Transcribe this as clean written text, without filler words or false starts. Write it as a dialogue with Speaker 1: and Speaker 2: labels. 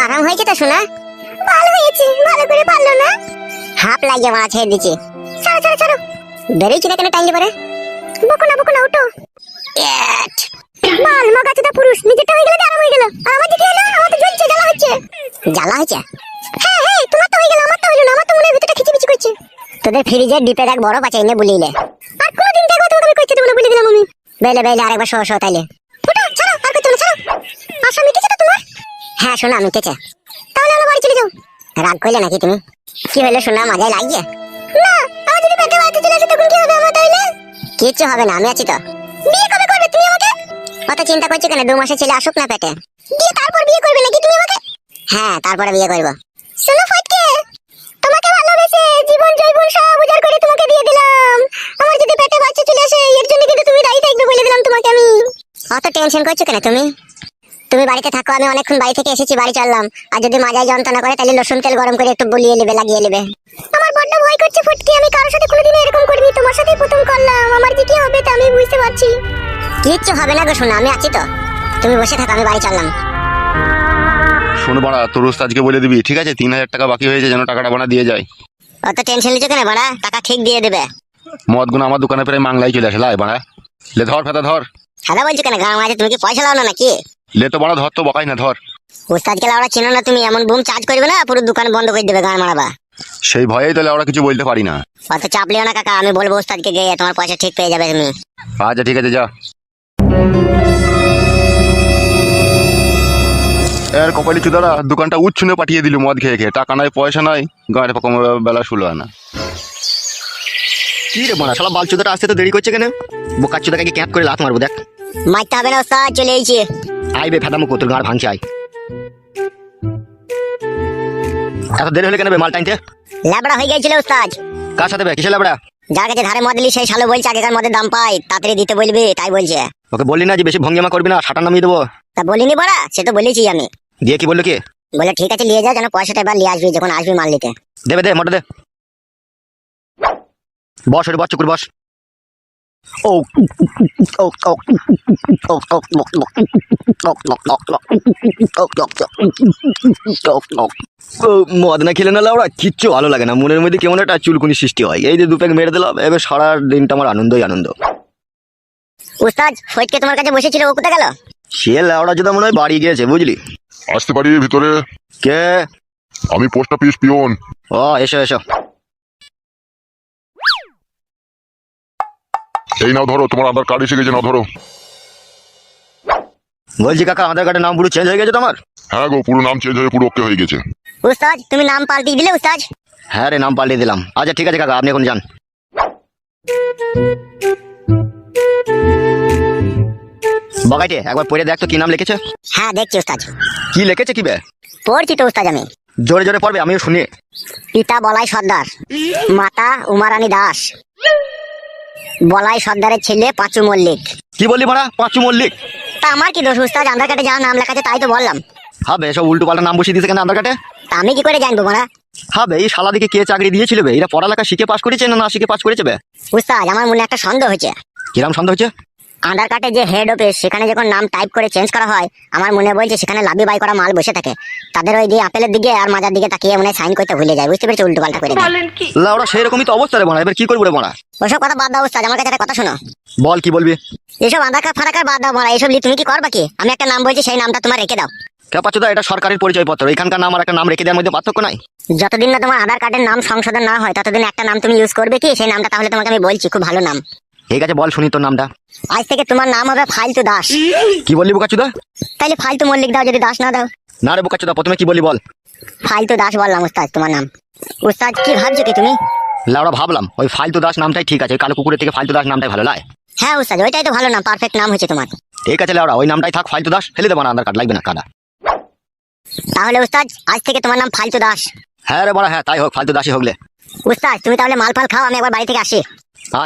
Speaker 1: আরাম হয়েছে তো শোনা? ভালো হয়েছে, ভালো করে পারলো না। হাফ লাগিয়ে মারা ছেড়ে দিচ্ছে। ছাড়ো ছাড়ো ছাড়ো, বেরোইছি না কেন টাইলে পরে? বকো না উঠো। বাল মগাচোদা পুরুষ, নিজেরটা হয়ে গেল আরাম হয়ে গেল, আর আমার যেটা হলো আমার তো জ্বলছে, জ্বালা হচ্ছে। জ্বালা হচ্ছে? হ্যাঁ হ্যাঁ, তোমার তো হয়ে গেল, আমার তো হলো না, আমার তো মনে হয় ভিতরটা খিচিমিচি করছে। তোদের ফ্রিজের ডিপে এক বড় পাচা এনে বলিলে, আর কোনদিন দেখো তোমাকে আমি কইতে দেব না, বলে দিলাম আমি। বেলে বেলে আরেকবার শো তাইলে। ওটা ছাড়ো, আর কইতে না, ছাড়ো। আশা মিটেছে তো তোমার? হ্যাঁ শোনা মিটেছে। তাহলে আমার বাড়ি চলে যাও। রাগ করলে নাকি তুমি? কি হলো শোনা, মাজায় লাগিয়ে? না, আমার যদি পেটে বাড়িতে চলে আসে তখন কি হবে আমার তাইলে? কিচ্ছু হবে না, আমি আছি তো। বিয়ে কবে করবে তুমি আমাকে? অত চিন্তা করছো কেন? 2 মাসের ছেলে আসুক না পেটে, দিয়ে তারপর বিয়ে করবে নাকি তুমি আমাকে? হ্যাঁ, তারপরে বিয়ে করব। শোনো ফটকে, তোমাকে ভালোবেসে জীবন জৈবন সব উজাড় করে তোমাকে দিয়ে দিলাম। আমার যদি পেটে বাচ্চা চলে আসে এর জন্য কিন্তু তুমি দায়ী থাকবে, বলে দিলাম তোমাকে আমি। অত টেনশন করছো কেন তুমি? তুমি বাড়িতে থাকো, আমি অনেকক্ষণ বাড়ি থেকে এসেছি, বাড়ি চললাম। আর যদি মাজায় যন্ত্রণা করে তাহলে রসুন তেল গরম করে একটু বলিয়ে নেবে, লাগিয়ে নেবে। আমার বড্ড ভয় করছে ফটকে, আমি কারোর সাথে কোনোদিন এরকম করিনি, তোমার সাথেই প্রথম করলাম। আমার যে কি হবে তা আমি বুঝতে পারছি। কিচ্ছু হবে না গো শোনা, আমি আছি তো। তুমি বসে থাকো, আমি বাড়ি চললাম।
Speaker 2: শোনো বাড়া, তোর ওস্তাদকে বলে দিবি, ঠিক আছে? 3000 টাকা বাকি হয়েছে, যেন টাকাটা বানা দিয়ে যায়।
Speaker 1: অত টেনশন নিচ্ছ কেন বাড়া? টাকা ঠিক দিয়ে দেবে।
Speaker 2: মদ গুলো আমার দোকানে প্রায় মাংলাই চলে আসে, লাই বাড়া। লে ধর ফেতা ধর।
Speaker 1: সাদা বলছো কেন? গাঁ মাঝে তুমি কি পয়সা লাও না নাকি?
Speaker 2: লে তো বাড়া ধর, তো বকাই না, ধর।
Speaker 1: ওস্তাদকে লাউড়া চিনো না তুমি? এমন বুম চার্জ করবে না, পুরো দোকান বন্ধ করে দেবে, গান মারাবা।
Speaker 2: সেই ভয়েই তো ওরা কিছু বলতে পারি না।
Speaker 1: অত চাপ লিও না কাকা, আমি বলবো ওস্তাদকে গিয়ে, তোমার পয়সা ঠিক পেয়ে যাবে তুমি।
Speaker 2: আচ্ছা ঠিক আছে, যা। এর কপালি চুদারা দোকানটা উচ্ছনে পাঠিয়ে দিল মদ খেয়ে খেয়ে। টাকা নাই, পয়সা নাই, গাঁড়ে কম বেলা শুলো না।
Speaker 3: কি রে বাড়া, শালা বালচুদাটা আসতে তো দেরি করছে কেন? বোকার চুদাকে কি ক্যাপ করে লাত মারবো দেখ।
Speaker 1: মারতে হবে না ওস্তাদ, চলে এসেছি।
Speaker 3: আইবে ফেদামো তোর গাঁড় ভাঙছে আই। এত দেরি হলে কেন বে মাল টাইনতে?
Speaker 1: ল্যাবড়া হয়ে গেছিল ওস্তাদ।
Speaker 3: কার সাথে বে? কিসে লাবড়া?
Speaker 1: যার কাছে ধারে মদ নিলি সেই শালো বলছে আগেকার মদের দাম পাই, তাড়াতাড়ি দিতে বলবি, তাই বলছে।
Speaker 3: ওকে বললি না যে বেশি ভঙ্গিমা করবি না, সাটা নামিয়ে দেবো?
Speaker 1: তা বলিনি বড়া, সে তো বলেছি আমি।
Speaker 3: দিয়ে কি বললো কি?
Speaker 1: বলে ঠিক আছে নিয়ে যা, যেন পয়সাটা এবার নিয়ে আসবি যখন আসবি মাল নিতে।
Speaker 3: দেবে দে, মোটা দে। বস ওরে, বস চুকুর বস। ও ও ও মদ না খেলে না লাউড়া কিচ্ছু ভালো লাগে না, মনের মধ্যে কেমন একটা চুলকুনি সৃষ্টি হয়। এই যে 2 প্যাক মেরে দিলাম, এবার সারা দিনটা আমার আনন্দই আনন্দ।
Speaker 1: ওস্তাদ ফটকে তোমার কাছে বসেছিল, ও কোথায় গেল?
Speaker 3: সে লাউড়া যদি মনে হয় বাড়ি গিয়েছে, বুঝলি?
Speaker 4: আসতে পারি ভিতরে?
Speaker 3: কে?
Speaker 4: আমি পোস্ট অফিস পিয়ন।
Speaker 3: ও এসো এসো।
Speaker 4: এই নাও ধরো, তোমার আধার কার্ড এসে গেছে, নাও ধরো।
Speaker 3: বলছি কাকা, আধার কার্ডের নাম পুরো চেঞ্জ হয়ে গেছে তোমার?
Speaker 4: হ্যাঁ গো, পুরো নাম চেঞ্জ হয়ে পুরো ওকে হয়ে গেছে।
Speaker 1: ওস্তাদ তুমি নাম পাল্টিয়ে দিলে ওস্তাদ?
Speaker 3: হ্যাঁ রে, নাম পাল্টে দিলাম। আচ্ছা ঠিক আছে কাকা, আপনি এখন যান। বগাইটে একবার পড়ে দেখ তো কি নাম লিখেছে।
Speaker 1: হ্যাঁ দেখছি ওস্তাদ।
Speaker 3: কি লিখেছে কি বে?
Speaker 1: পড়ছি তো ওস্তাদ আমি।
Speaker 3: জোরে জোরে পড়বে, আমিও শুনি।
Speaker 1: পিতা বলাই সর্দার, মাতা উমারানী দাস, বলাই সর্দারের ছেলে পাঁচু মল্লিক।
Speaker 3: কি বললি মারা? পাঁচু মল্লিক?
Speaker 1: তা আমার কি দোষ ওস্তাদ? আধার কার্ডে যা নাম লেখা আছে তাই তো বললাম।
Speaker 3: হবে সব উল্টো পাল্টা নাম বসিয়ে দিয়েছে কেন আধার কার্ডে?
Speaker 1: তা আমি কি করে জানবো মারা?
Speaker 3: হবে এই শালা দিকে কে চাকরি দিয়েছিল বে? এরা পড়ালেখা শিখে পাস করেছে না না শিখে পাস করেছে বে?
Speaker 1: ওস্তাদ আমার মনে একটা সন্দেহ হয়েছে।
Speaker 3: কিরাম সন্দেহ হচ্ছে?
Speaker 1: আধার কার্ডে যে হেড অফিস, সেখানে যখন নাম টাইপ করে চেঞ্জ করা হয়, আমার মনে বলছে সেখানে লাভি বাই করা মাল বসে থাকে, তাদের ওই দিয়ে আপেলের দিকে আর মাজার দিকে তাকিয়ে মনে সাইন করতে ভুলে যায়, বুঝতে পেরেছি? উল্টো পাল্টা করে দেয়।
Speaker 3: লাউড়া সেরকমই তো অবস্থা রে বানা, এবার কি করবো রে বানা?
Speaker 1: ওসব কথা বাদ দাও ওস্তাদ, আমার কাছে একটা কথা শোনো।
Speaker 3: বল কি বলবি?
Speaker 1: এসব আধার কার্ড ফারাকার বাদ দাও মারা, এসব নিয়ে তুমি কি করবা কি? আমি একটা নাম বলছি, সেই নামটা তোমার রেখে দাও।
Speaker 3: কে পাচ্ছ? এটা সরকারের পরিচয় পত্র, এখানকার নাম আর একটা নাম রেখে দেওয়ার মধ্যে পার্থক্য নাই।
Speaker 1: যতদিন না তোমার আধার কার্ডের নাম সংশোধন না হয় ততদিন একটা নাম তুমি ইউজ করবে কি? সেই নামটা তাহলে তোমাকে আমি বলছি, খুব ভালো নাম।
Speaker 3: ঠিক আছে বল শুনি তোর নামটা।
Speaker 1: আজ থেকে তোমার নাম হবে ফালতু দাস।
Speaker 3: কি বললি বোকাচুদা?
Speaker 1: তাইলে ফালতু মল্লিক দাও যদি দাস না দাও।
Speaker 3: না রে বোকাচুদা, প্রথমে কি বললি বল?
Speaker 1: ফালতু দাস বললাম ওস্তাদ তোমার নাম। ওস্তাদ কি ভাবছো কি তুমি?
Speaker 3: লাউড়া ভাবলাম ওই ফালতু দাস নামটাই ঠিক আছে, ওই কালো কুকুরের থেকে ফালতু দাস নামটাই ভালো লাগে।
Speaker 1: হ্যাঁ ওস্তাদ ওইটাই তো ভালো নাম, পারফেক্ট নাম হয়েছে তোমার।
Speaker 3: ঠিক আছে লাউড়া, ওই নামটাই থাক, ফালতু দাস ফেলে দেবো না, আধার কার্ড লাগবে না কাদা।
Speaker 1: তাহলে ওস্তাদ আজ থেকে তোমার নাম ফালতু দাস।
Speaker 3: হ্যাঁ রে বড়া, হ্যাঁ তাই হোক, ফালতু দাসই হোকলে।
Speaker 1: ওস্তাদ তুমি তাহলে মাল ফাল খাও, আমি একবার বাড়ি থেকে আসি।